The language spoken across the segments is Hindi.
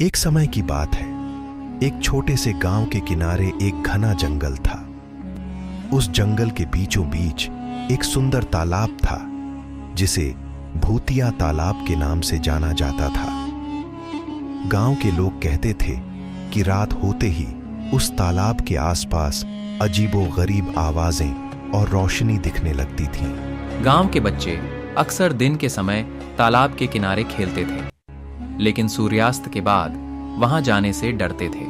एक समय की बात है। एक छोटे से गांव के किनारे एक घना जंगल था। उस जंगल के बीचों बीच एक सुंदर तालाब था, जिसे भूतिया तालाब के नाम से जाना जाता था। गांव के लोग कहते थे कि रात होते ही उस तालाब के आसपास अजीबो-गरीब आवाजें और रोशनी दिखने लगती थीं। गांव के बच्चे अक्सर दिन के समय तालाब के किनारे खेलते थे, लेकिन सूर्यास्त के बाद वहां जाने से डरते थे।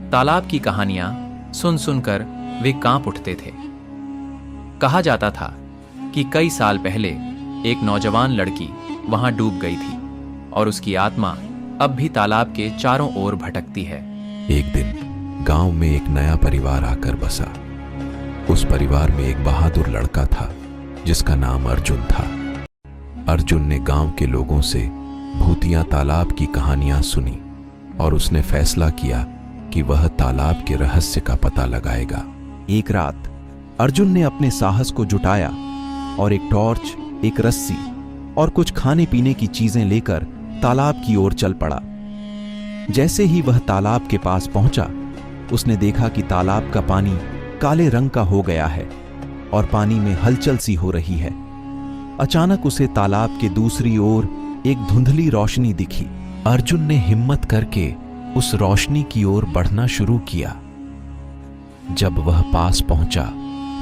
तालाब की कहानियां सुन सुनकर वे कांप उठते थे। कहा जाता था कि कई साल पहले एक नौजवान लड़की वहां डूब गई थी और उसकी आत्मा अब भी तालाब के चारों ओर भटकती है। एक दिन गांव में एक नया परिवार आकर बसा। उस परिवार में एक बहादुर लड़का था जिसका नाम अर्जुन था। अर्जुन ने गांव के लोगों से भूतिया तालाब की कहानियां सुनी और उसने फैसला किया कि वह तालाब के रहस्य का पता लगाएगा। एक रात अर्जुन ने अपने साहस को जुटाया और एक टॉर्च, एक रस्सी और कुछ खाने पीने की चीजें लेकर तालाब की ओर चल पड़ा। जैसे ही वह तालाब के पास पहुंचा, उसने देखा कि तालाब का पानी काले रंग का हो गया है और पानी में हलचल सी हो रही है। अचानक उसे तालाब के दूसरी ओर एक धुंधली रोशनी दिखी। अर्जुन ने हिम्मत करके उस रोशनी की ओर बढ़ना शुरू किया। जब वह पास पहुंचा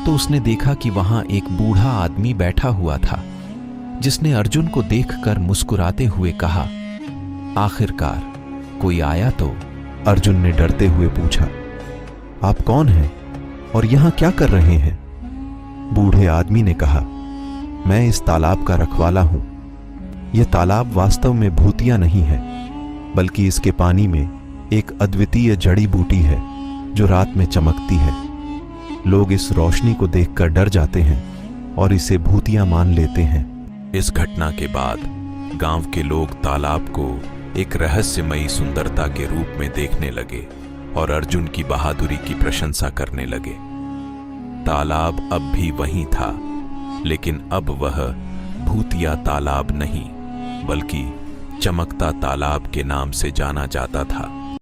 तो उसने देखा कि वहां एक बूढ़ा आदमी बैठा हुआ था, जिसने अर्जुन को देखकर मुस्कुराते हुए कहा, आखिरकार कोई आया तो। अर्जुन ने डरते हुए पूछा, आप कौन हैं और यहां क्या कर रहे हैं? बूढ़े आदमी ने कहा, मैं इस तालाब का रखवाला हूं। यह तालाब वास्तव में भूतिया नहीं है, बल्कि इसके पानी में एक अद्वितीय जड़ी बूटी है जो रात में चमकती है। लोग इस रोशनी को देखकर डर जाते हैं और इसे भूतिया मान लेते हैं। इस घटना के बाद गांव के लोग तालाब को एक रहस्यमयी सुंदरता के रूप में देखने लगे और अर्जुन की बहादुरी की प्रशंसा करने लगे। तालाब अब भी वहीं था, लेकिन अब वह भूतिया तालाब नहीं, बल्कि चमकता तालाब के नाम से जाना जाता था।